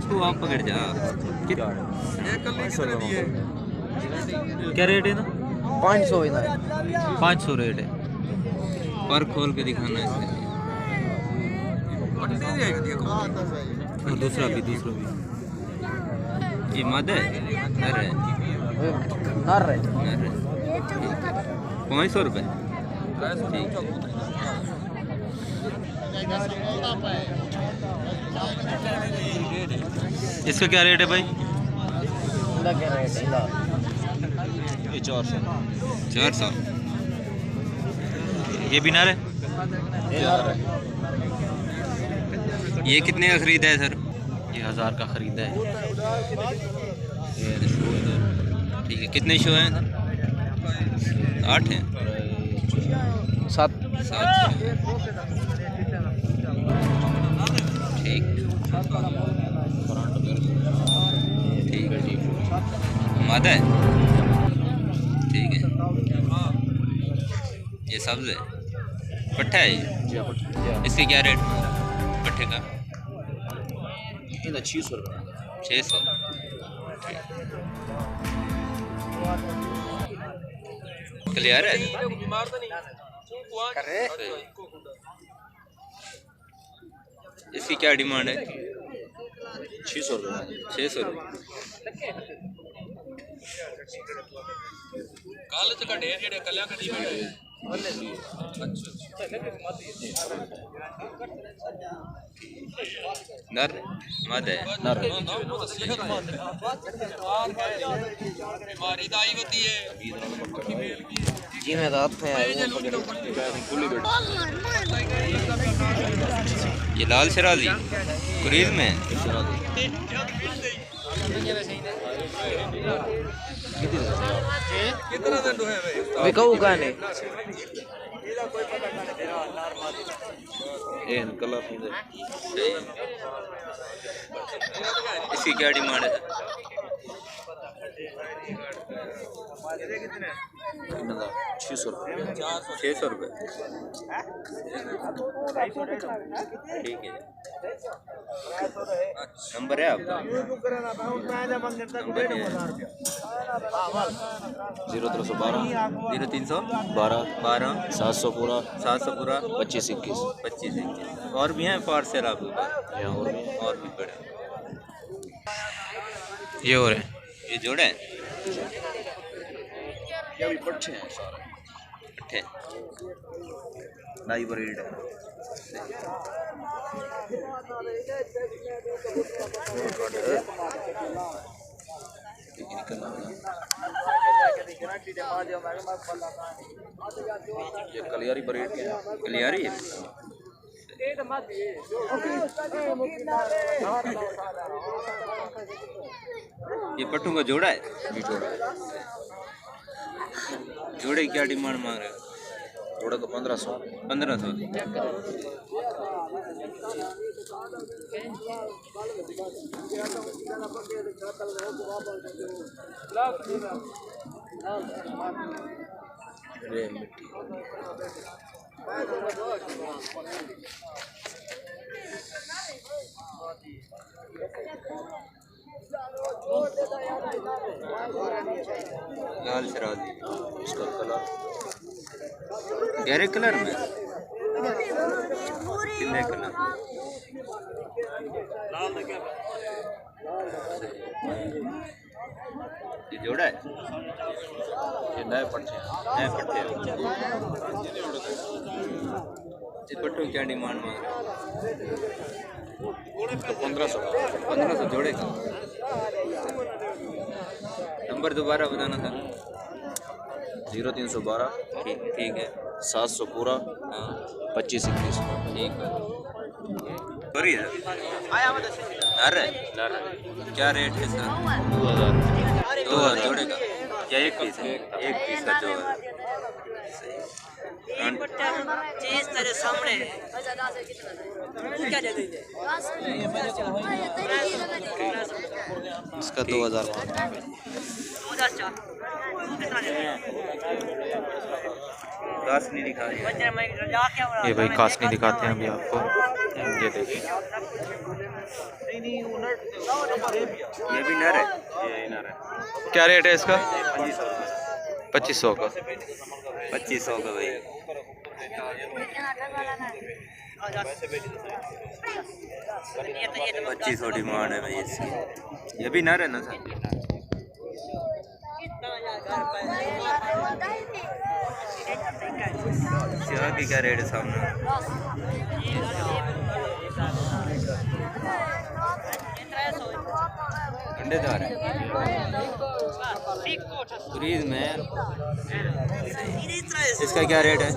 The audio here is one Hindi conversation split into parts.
तू आप पकड़ जा। क्या रेट है ना? 500 है ना। 500 रेट है। पर खोल के दिखाना है इसके। और दूसरा भी ये मादा है नर है? नर है। नर है। 500 रुपये। ठीक। इसका क्या रेट है भाई? क्या रेट है? ये 400। ये भी नर है? ये कितने का खरीदा है सर? ये 1000 का खरीदा है। ठीक है, कितने शो हैं? 8 हैं। 7। ठीक ठीक। मादा है? ठीक है। ये सब्ज है? पट्ठा है ये? इसके क्या रेट पट्ठे का? 600 600। क्लियर है? इसकी क्या डिमांड है? 600 रुपये। 600 रुपये। नर मद है? नर जी में रात में ये लाल शराजी कुरीज में बिकाऊ गाने इसकी क्या डिमांड है? 600 रुपये। 600 रुपये। ठीक है। नंबर है आपका? नंबर है 0312 700 पूरा 2521। और भी हैं पार्सल आपके पास? और भी बड़े ये और हैं? ये जोड़े हैं? ये भी पट्टे हैं सारे। पट्टे नाई ब्रीड है। ये कलियारी ब्रीड के हैं। कलियारी है? ये पट्टू का जोड़ा है? ये जोड़ा है। जोड़े की क्या डिमांड मांग रहे हो? जोड़े को 1500। 1500। लाल शराजी इसका कलर गहरे कलर में कितने कलर? ये जोड़ा है? ये नए पट्टे हैं। नए पट्टे हैं। इस पट्टों की क्या डिमांड मांग रहे हो? 1500 जोड़े का। नंबर दोबारा बताना था। 0312 ठीक है। 700 पूरा हाँ 2521। ठीक है। सॉरी है नर है? क्या रेट है सर? 2000 जोड़े का या एक पीस है? एक पीस का 2000। इसका 2000। घास नहीं दिखा रही। ये भाई कास नहीं दिखाते हैं अभी आपको। ये देखिए, ये भी नर है। ये नर है। क्या रेट है इसका? 2500 का। 2500 का भाई। 2500 डिमांड है भाई इसकी। ये भी नर है ना सर? सेवा की क्या रेट है सामने? अंडेदार है फ्रीज में। इसका क्या रेट है?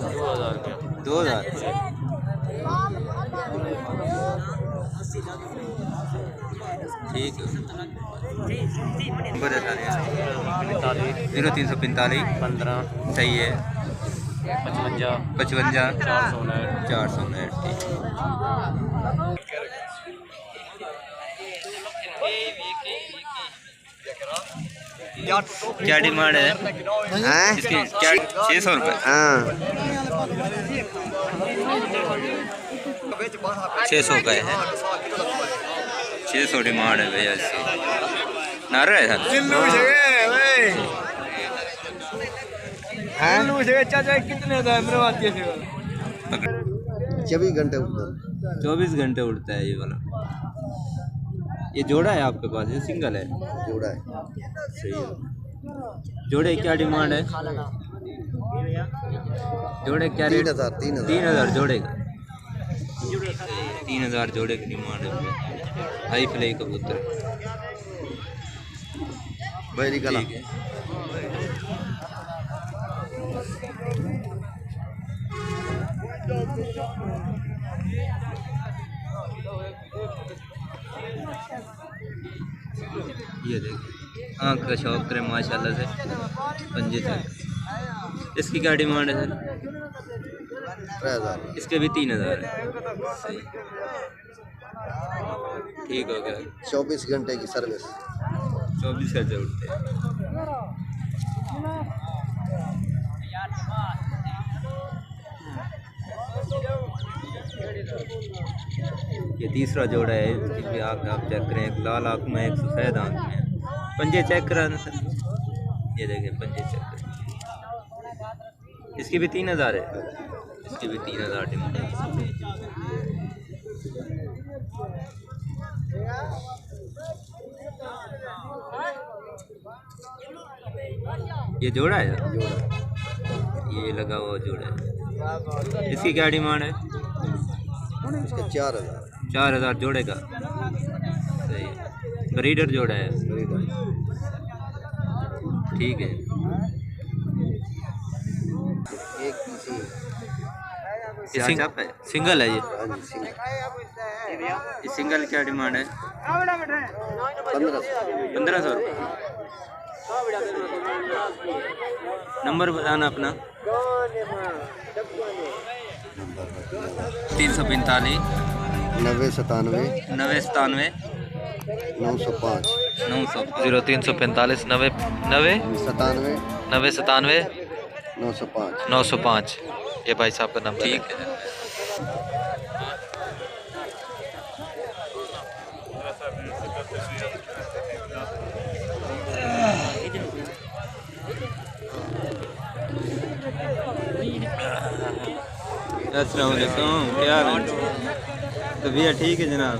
2000। ठीक है। नंबर बता दें। 0345 15 सही है। 55 459 ठीक। क्या डिमांड है इसकी? क्या 600 रुपये? हाँ 600 का है। 600 डिमांड है भैया इसकी। नारा है सर? कितने 24 घंटे उठता 24 घंटे उड़ता है ये वाला। ये जोड़ा है आपके पास? ये सिंगल है? जोड़ा है। सही है। जोड़े क्या डिमांड है? जोड़े क्या रेट? 3000 जोड़े का। 3000 जोड़े की डिमांड है। हाई फ्लाई कबूतर भाई निकला। ठीक है। ये देखिए आँख का शौक करें माशाल्लाह से। पंजे तक। इसकी क्या डिमांड है सर? 3000। इसके भी 3000 है। सही। ठीक हो गया। 24 घंटे की सर्विस। 24 घंटे उठते हैं। ये तीसरा जोड़ा है। इसकी भी आँख आप चेक करें। एक लाल आँख में, एक सफ़ेद आँख में। पंजे चेक कराना सर। ये देखें पंजे चेक करें। इसकी भी 3000 है। इसकी भी 3000 डिमांड है। ये जोड़ा है? ये लगा हुआ जोड़ा है। इसकी क्या डिमांड है? इसका 4000। 4000 जोड़े का। सही है। ब्रीडर जोड़ा है। ठीक है। एक किसी ये सिंगल है ये? हाँ जी सिंगल। ये सिंगल क्या डिमांड है? 1500 रुपये। नंबर बताना अपना। 345 9097 997 905 900 0345 90 90 97 97 905। 905। ये भाई साहब का नंबर ठीक है। है। अस्सलाम वालेकुम, क्या हाल है? तबीयत ठीक है जनाब?